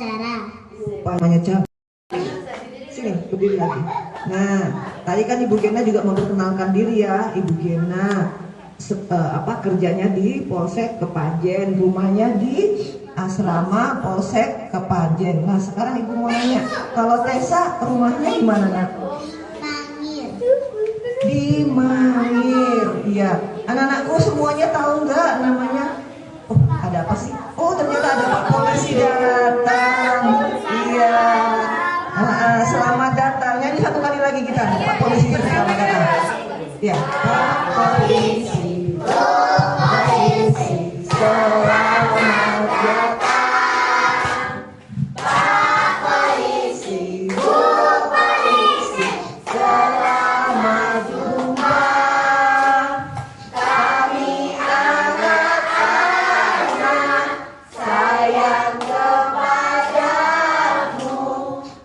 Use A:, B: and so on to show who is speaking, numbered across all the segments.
A: cara.
B: Namanya cara. Sini, berdiri lagi. Nah, tadi kan Ibu Gena juga memperkenalkan diri ya. Ibu Gena kerjanya di Polsek Kepanjen, rumahnya di asrama Polsek Kepanjen. Nah, sekarang Ibu mau nanya, kalau Tessa rumahnya di mana, Nak?
A: Mangir.
B: Di Mangir. Iya. Anak-anakku semuanya tahu nggak namanya? Oh, ada apa sih? Oh, ternyata ada Pak Polisi datang. Iya. Selamat datang. Nyanyi satu kali lagi kita. Pak Polisi selamat datang. Ya, Pak Polisi. Pak Polisi. Selamat datang. Pak Polisi. Bu Polisi. Selamat jumpa. Kami anak-anak sayang kepadamu.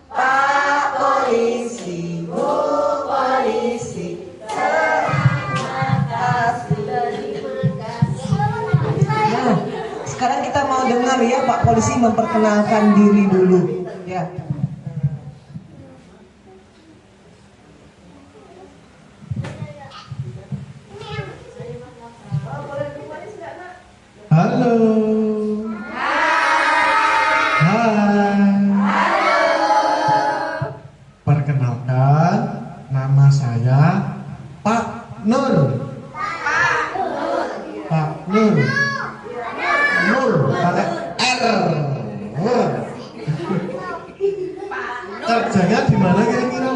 B: Pak Polisi, Bu Polisi, terima kasih. Nah, sekarang kita mau dengar ya Pak Polisi memperkenalkan diri dulu. Ya.
C: Halo. Hai. Perkenalkan, nama saya Pak Nur. Pak Nur. Nur pakai R. Kerjanya di mana kira-kira?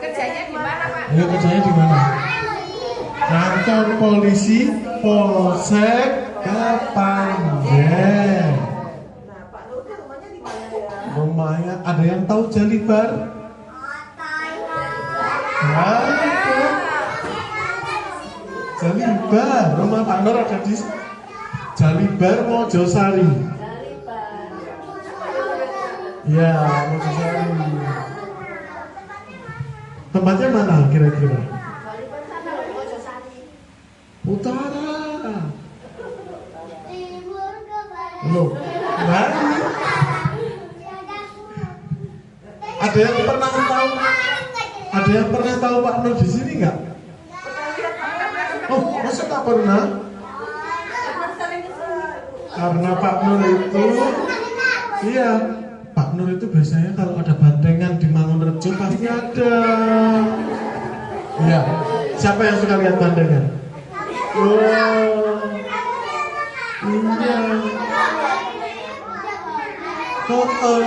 D: Kerjanya di mana, Pak?
C: Ayo, kerjanya di mana? Kantor polisi Polsek Kepanjen.
B: Nah, Pak Nur rumahnya di mana ya?
C: Rumahnya ada yang tahu Jalibar? Ada. Jalibar, rumah Pak Nur ada di Jalibar Mojosari. Ya, Mojosari. Tempatnya mana kira-kira? Utara. Loh, nah, ada yang pernah tahu? Ada yang pernah tahu Pak Nur di sini nggak? Oh, masa tak pernah? Karena Pak Nur itu, iya, Pak Nur itu biasanya kalau ada bandengan di Mangunrejo pasti ada. Iya, siapa yang suka lihat bandengan? Wow, iya. Oh.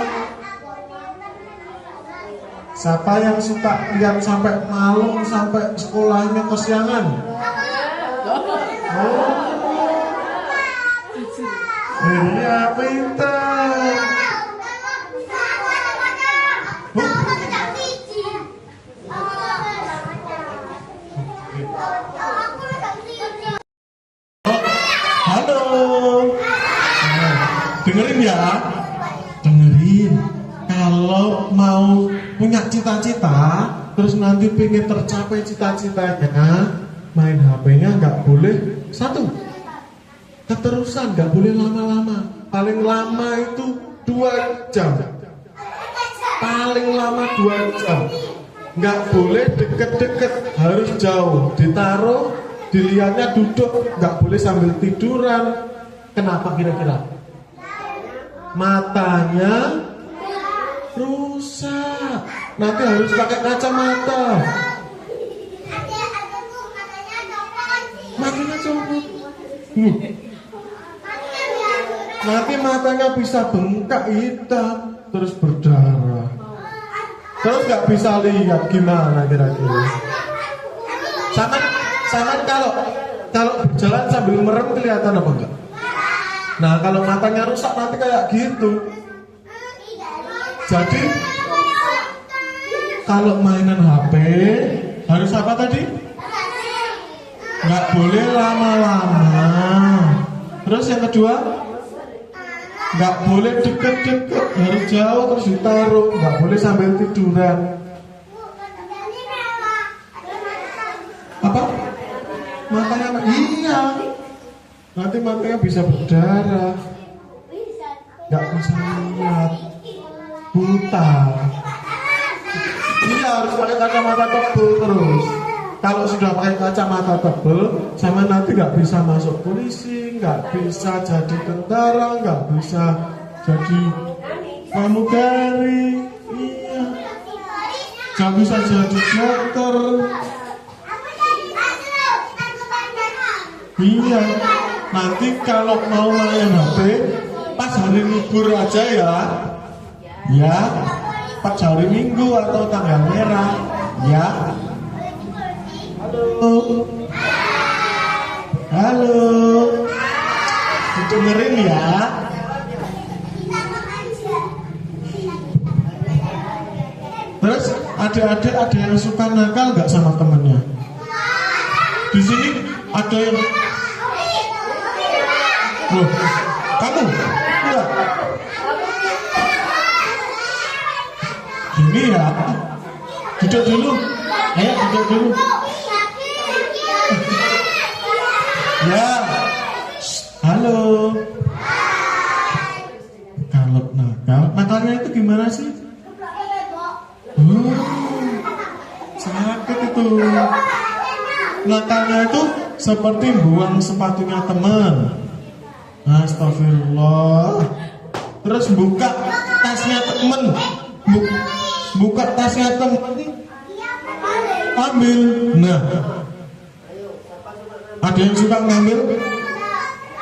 C: Siapa yang suka lihat sampai malam, sampai sekolahnya kesiangan? Oh. Iya, pintar. Halo. Nah, dengerin ya. Dengerin. Kalau mau punya cita-cita, terus nanti pengen tercapai cita-citanya, main HP-nya nggak boleh satu. Keterusan, nggak boleh lama-lama. Paling lama itu 2 jam. Paling lama 2 jam. Nggak boleh deket-deket, harus jauh. Ditaruh, dilihatnya duduk, nggak boleh sambil tiduran. Kenapa kira-kira? Matanya rusak. Nanti harus pakai kacamata. Matanya copot. Nanti matanya bisa bengkak hitam, terus berdarah. Terus nggak bisa lihat, gimana kira-kira? Sangat kalau berjalan sambil merem kelihatan apa enggak? Nah, kalau matanya rusak nanti kayak gitu. Jadi kalau mainan HP harus apa tadi? Nggak boleh lama-lama. Terus yang kedua, nggak boleh deket-deket, harus jauh terus ditaruh. Nggak boleh sambil tiduran. Apa? Matanya apa? Iya. Nanti matanya bisa berdarah. nggak bisa lihat, buta. Iya, harus pakai kacamata tebal terus. Kalau sudah pakai kacamata tebal, sama nanti nggak bisa masuk polisi, nggak bisa jadi tentara, nggak bisa jadi pramugari, iya, nggak bisa jadi dokter. Iya, nanti kalau mau main HP pas hari libur aja ya, pas hari Minggu atau tanggal merah, ya. Halo, dengerin ya. Terus adik-adik ada yang suka nakal nggak sama temennya? Di sini ada yang loh, kamu? Enggak. Gini ya. Duduk dulu. Ayo duduk dulu. Ya. Halo. Kalau nakal, nakalnya itu gimana sih? Sakit itu. Nakalnya itu seperti buang sepatunya teman. Astagfirullah. Terus buka tasnya temen, buka tasnya temen, ambil. Nah, ada yang suka ngambil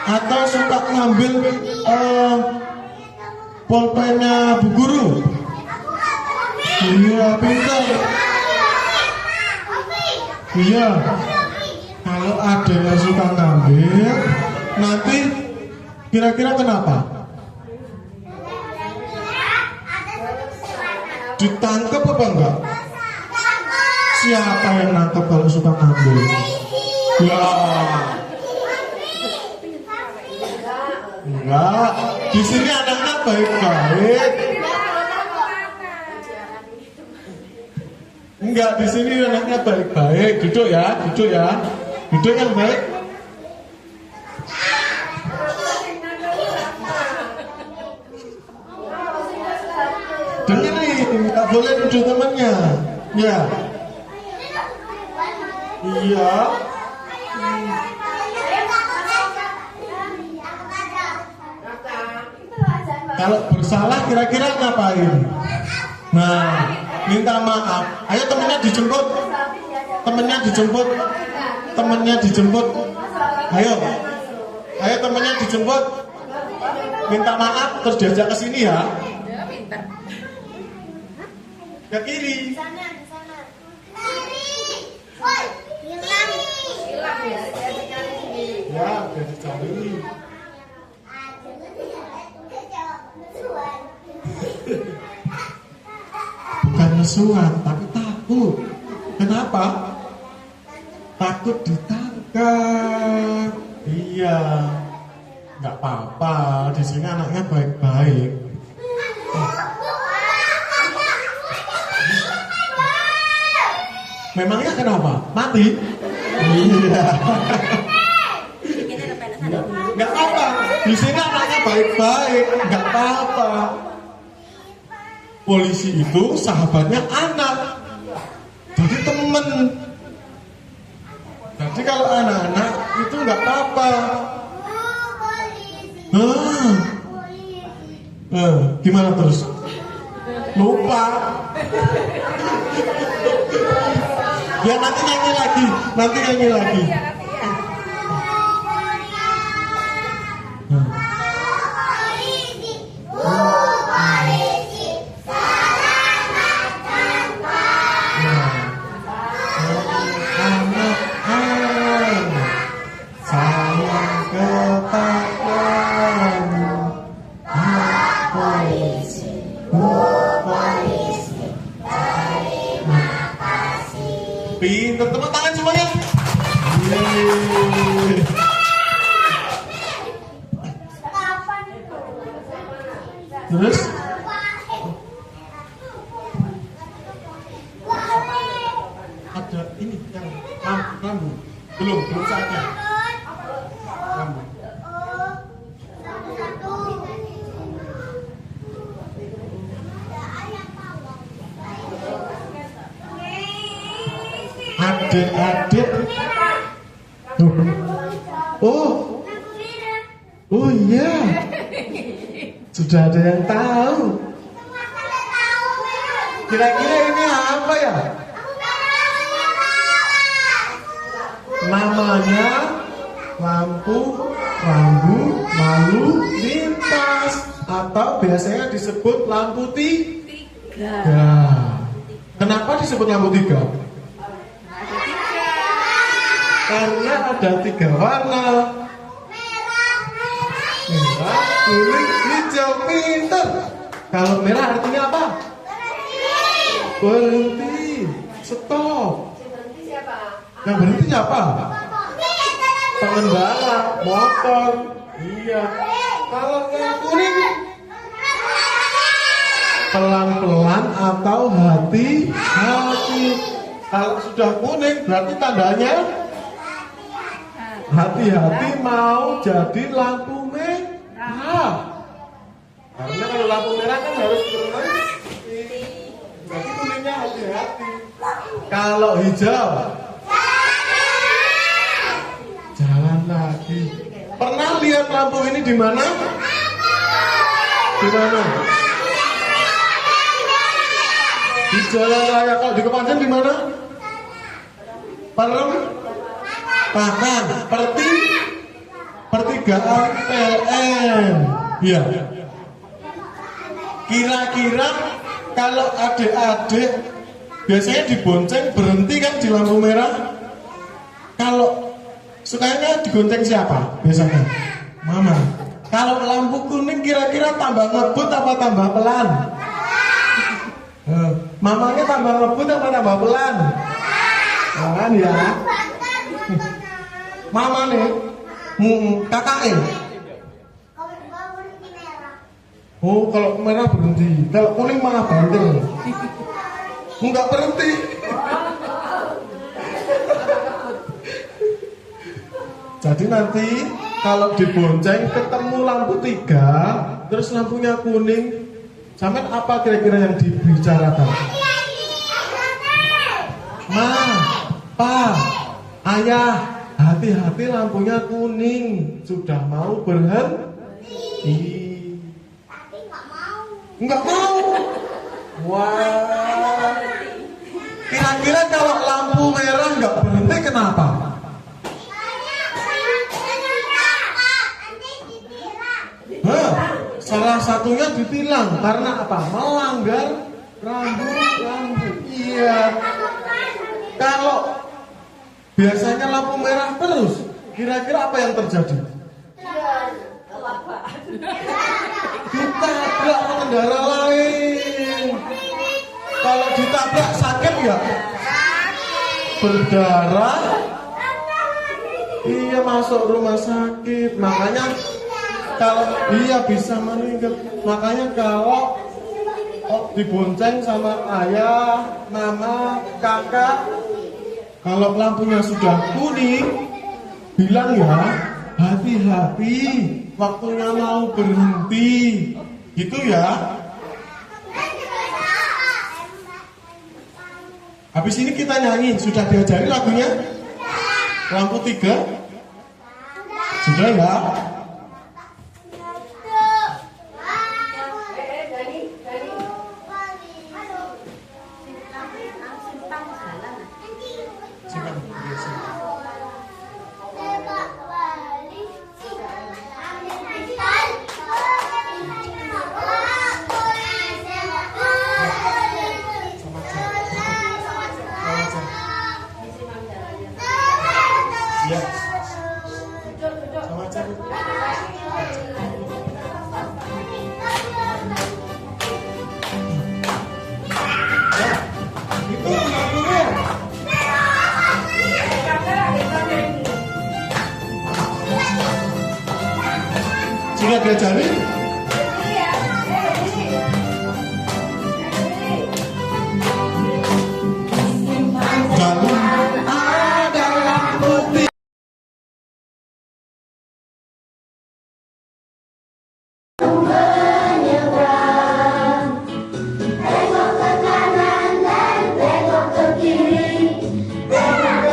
C: atau suka ngambil pulpennya Bu Guru? Iya, pintar. Iya. Kalau ada yang suka ngambil, nanti kira-kira kenapa? Ditangkap apa enggak? Siapa yang nangkep kalau suka ngambil? Ya. Enggak. Di sini anak-anak baik-baik. Enggak, di sini anaknya baik-baik. Duduk ya, duduk ya. Duduk yang baik. Dengerin, nggak boleh nuduh temannya. Ya. Iya. Kalau bersalah kira-kira ngapain? Nah, minta maaf. Ayo temennya dijemput. Temennya dijemput. Temennya dijemput. Ayo. Ayo temennya dijemput. Minta maaf terus diajak ke sini ya. Ke kiri.
A: Sana.
C: Ya, udah dicari. Bukan mesuan, tapi takut. Kenapa? Takut ditangkap. Iya, nggak apa-apa. Di sini anaknya baik-baik. Memangnya kenapa? Mati? Iya. Nggak apa. Di sini anaknya baik-baik, nggak apa-apa. Polisi itu sahabatnya anak, jadi temen. Jadi kalau anak-anak itu nggak apa-apa. Gimana terus? Lupa. Ya nanti nyanyi lagi. Pintar, tepuk tangan semuanya. Yeay. Terus ada ini yang rambu. Belum saatnya. Rambu. adik-adik. Oh, oh iya, sudah ada yang tahu. Kira-kira ini apa ya? Namanya lampu rambu lalu lintas, atau biasanya disebut lampu tiga. Kenapa disebut lampu tiga? Karena ada 3 warna: merah, kuning, hijau. Pinter. Kalau merah artinya apa? Berhenti. Stop. Yang berhenti siapa? Pengendara motor. Iya. Kalau yang kuning, pelan-pelan atau hati-hati. Kalau sudah kuning berarti tandanya hati-hati mau jadi lampu merah. Karena kalau lampu merah kan harus berhenti. Berarti kuningnya hati-hati. Kalau hijau, jalan lagi. Pernah lihat lampu ini di mana? Di mana? Di jalan raya. Kalau di Kepanjen di mana? Perempatan, pertigaan PLN. Iya. Kira-kira kalau adik-adik biasanya dibonceng berhenti kan di lampu merah. Kalau sukanya digonceng siapa biasanya? Mama. Kalau lampu kuning kira-kira tambah ngebut apa tambah pelan? Mamanya tambah ngebut apa tambah pelan? Pelan ya. Mama nih, kakaknya. Oh, kalau merah berhenti, kalau kuning malah banting. Enggak berhenti. Jadi nanti kalau dibonceng ketemu lampu 3, terus lampunya kuning, sampai apa kira-kira yang dibicarakan? Ma, pa, ayah, hati-hati lampunya kuning, sudah mau berhenti. Enggak mau. Wah. Kira-kira kalau lampu merah enggak berhenti kenapa? Salah satunya ditilang karena apa? Melanggar rambu-rambu. Iya. Kalau biasanya lampu merah terus, kira-kira apa yang terjadi? Ditabrak pengendara lain. Kalau ditabrak sakit nggak? Berdarah. Iya, masuk rumah sakit. Makanya kalau iya bisa meninggal. Makanya kalau dibonceng sama ayah, mama, kakak, kalau lampunya sudah kuning, bilang ya, hati-hati, waktunya mau berhenti, gitu ya. Habis ini kita nyanyi, sudah diajari lagunya? Lampu 3? Sudah ya? Sudah diajari? Jalan adalah putih.
A: Tengok ke kanan dan tengok ke kiri. Tengok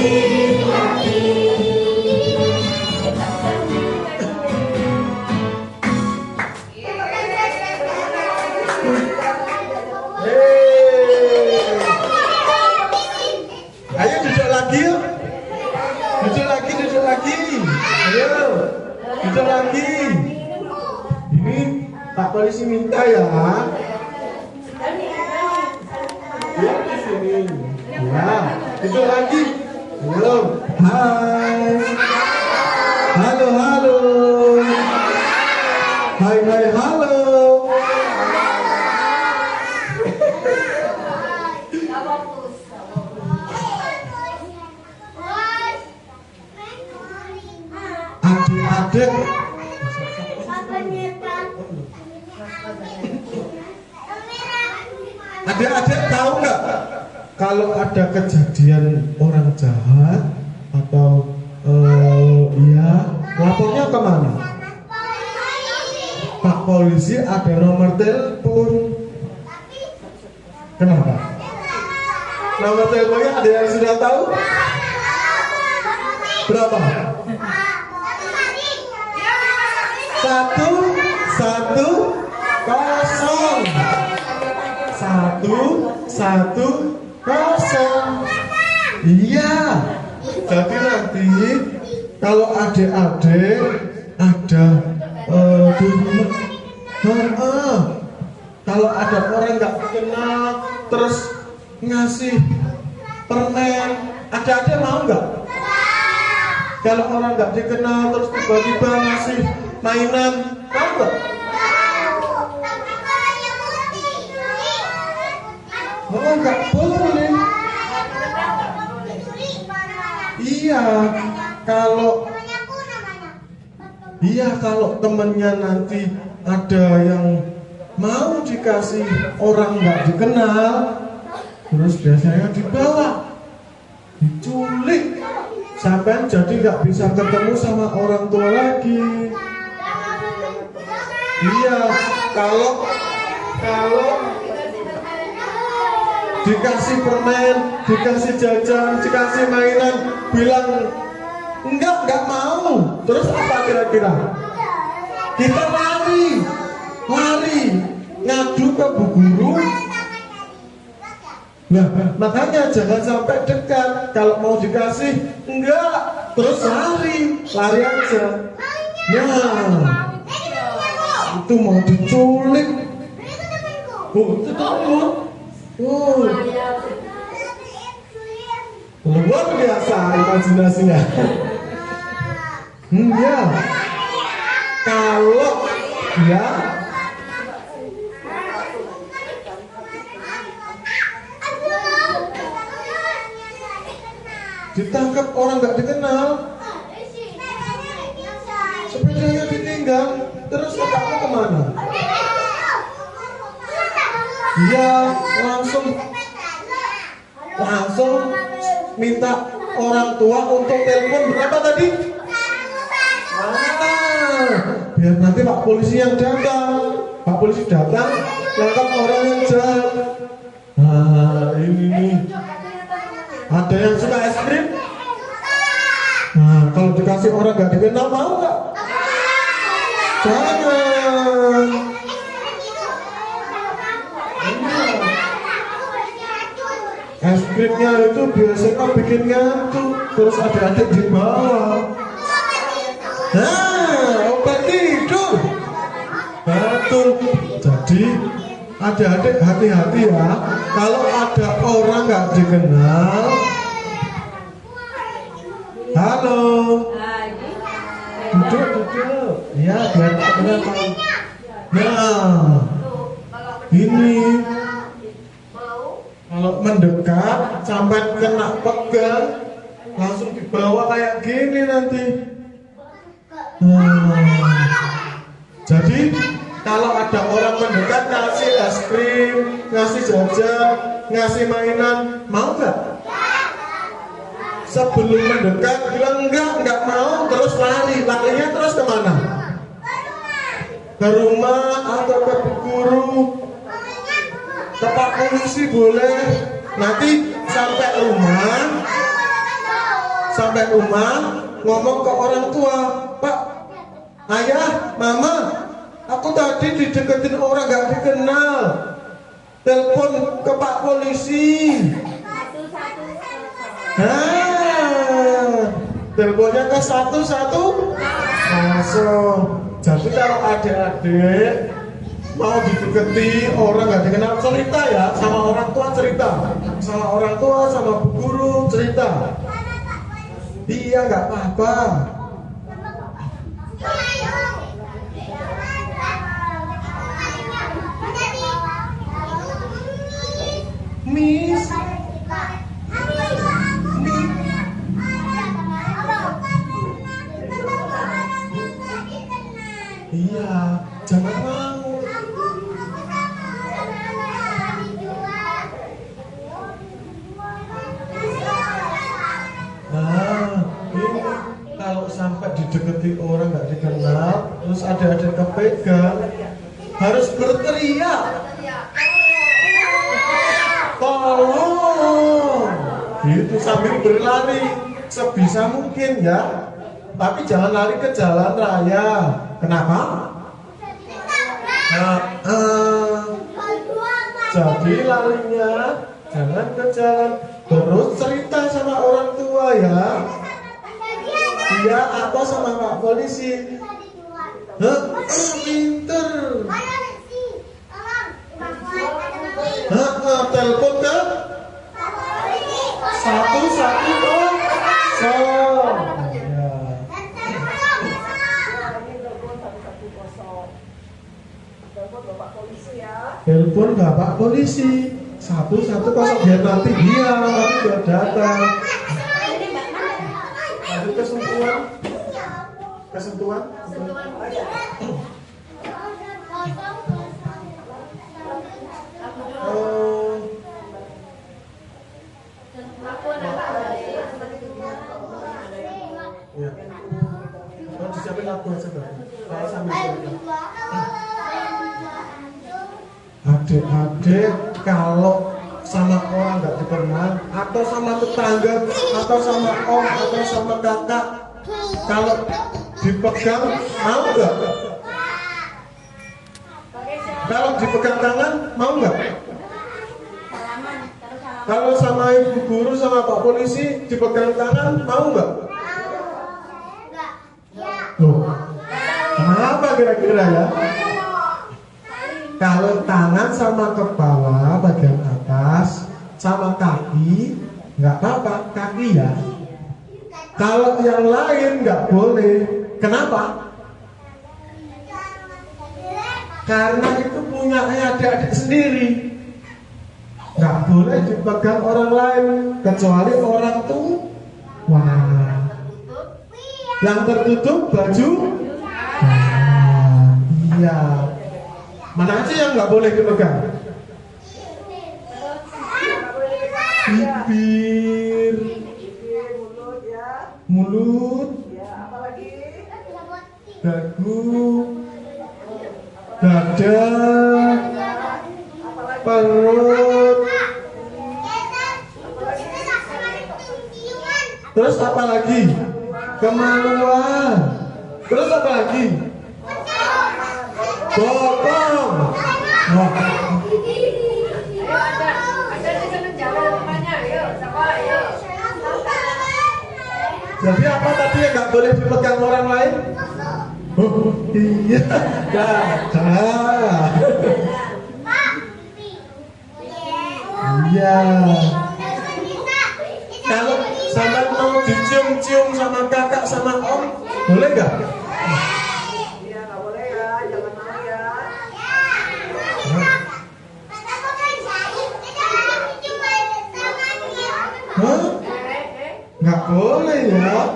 C: Ayo duduk lagi yuk. Duduk lagi. Ayo, duduk lagi. Ini Pak Polisi minta ya. Ya di sini. Ya, duduk lagi. Ayo, hai. Halo. Hai, halo. Adik-adik, adik-adik tahu nggak kalau ada kejadian orang jahat atau lapornya kemana? Pak Polisi ada nomor telepon. Kenapa? Nomor teleponnya ada yang sudah tahu? Berapa? 110. Iya. Jadi nanti kalau adik-adik ada di rumah, kalau ada orang nggak kenal terus ngasih permen, adik-adik mau nggak? Kalau orang nggak dikenal terus tiba-tiba ngasih mainan, mau nggak? Oh, nggak boleh. Iya, kalau temennya nanti ada yang mau dikasih orang nggak dikenal, terus biasanya dibawa, diculik, sampai jadi nggak bisa ketemu sama orang tua lagi. Iya, kalau dikasih permen, dikasih jajan, dikasih mainan, bilang enggak mau. Terus apa kira-kira? Kita lari, ngadu ke bu guru. Nah, makanya jangan sampai dekat. Kalau mau dikasih, enggak, terus lari aja. Nah, itu mau diculik. Oh, itu temen. Oh, luar biasa imajinasinya. Ya, kalau ya ditangkap orang nggak dikenal, sepedanya ditinggal, terus kakaknya kemana? Dia langsung minta orang tua untuk telepon berapa tadi? Biar nanti Pak Polisi yang datang. Pak Polisi datang, tangkap orang yang jahat. Nah, ini nih. Ada yang suka es krim? Nah, kalau dikasih orang gak dikenal mau nggak? Jangan. Es krimnya itu biasanya bikin ngantuk, terus adik-adik di bawah. Nah, obat tidur. Betul. Jadi adik-adik hati-hati ya. Kalau ada orang nggak dikenal, halo, duduk. Ya, biar teman tahu. Nah, ini kalau mendekat sampai kena pegang, langsung dibawa kayak gini nanti. Jadi kalau ada orang mendekat ngasih es krim, ngasih jajan, ngasih mainan, mau nggak? Sebelum mendekat bilang enggak mau, terus larinya terus kemana? Ke rumah atau ke guru? Ke Pak Polisi boleh. Nanti sampai rumah sampai rumah ngomong ke orang tua, Pak, Ayah, Mama, aku tadi dideketin orang gak dikenal. Telepon ke Pak Polisi. Teleponnya ke 110. Jadi kalau adik-adik mau dideketi orang gak dikenal, cerita ya, sama orang tua cerita, sama orang tua, sama bu guru cerita. Iya, gak apa-apa. Miss, iya, jangan mau. Nah, ini kalau sampai dideketi orang nggak dikenal, terus ada kepegang, harus berteriak, tolong, gitu sambil berlari sebisa mungkin ya. Tapi jangan lari ke jalan raya. Kenapa? Jadi larinya jangan ke jalan. Terus cerita sama orang tua ya. Dia apa sama Pak Polisi? Pinter. Telepon ke 110. Telepon Bapak Polisi 110 biar nanti dia sudah datang. Lanjut kesentuhan. Ya. Mau disiapin lagu aja berarti. Saya sambil cerita. Adik-adik kalau sama orang nggak dikenal, atau sama tetangga, atau sama om, atau sama kakak, kalau dipegang mau nggak? Kalau dipegang tangan mau nggak? Kalau sama ibu guru, sama Pak Polisi dipegang tangan mau nggak? Loh, kenapa kira-kira ya? Kalau tangan sama kepala bagian atas sama kaki nggak apa-apa, kaki ya. Kalau yang lain nggak boleh. Kenapa? Karena itu punya adik-adik sendiri. Nggak boleh dipegang orang lain kecuali orang tua. Wah. Yang tertutup baju. Iya. Mana aja yang nggak boleh dipegang? Bibir, mulut, dagu, dada, perut. Terus apa lagi? Kemaluan. Terus apa lagi? Bokong. Oh. Jadi apa tadi yang nggak boleh dipegang orang lain? Oh iya, dada. Iya. Kalau sama mau dicium-cium sama kakak sama om, boleh nggak? Nggak boleh ya,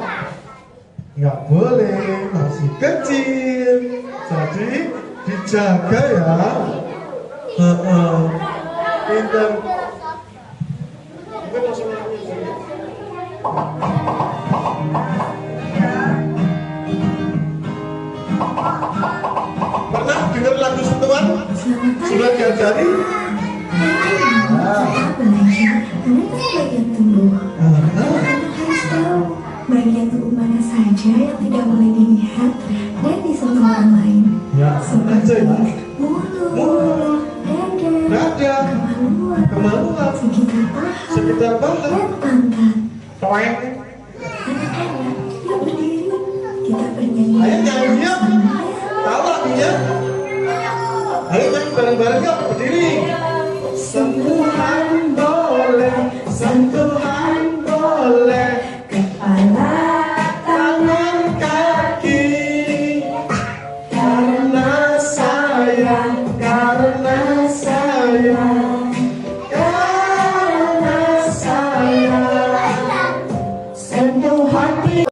C: nggak boleh, masih kecil, jadi dijaga ya. Pinter. Pernah dengar lagu sentuhan? Sudah diajari?
A: saja yang tidak boleh dilihat dan disentuh orang lain.
C: Ya, aja ya.
A: Mulut, dada,
C: Kemaluan,
A: sekitar paha,
C: sekitar paha,
A: dan pantat.
C: toeng.
A: Anak-anak, yuk berdiri. Kita bernyanyi.
C: Ayo nyanyi yuk. Tahu lagunya? Ayo nyanyi bareng-bareng yuk, berdiri. Sentuhan boleh, sentuhan boleh,
A: Kepala,
C: tangan kaki. Karena sayang, karena sayang, karena sayang. Sentuh hati.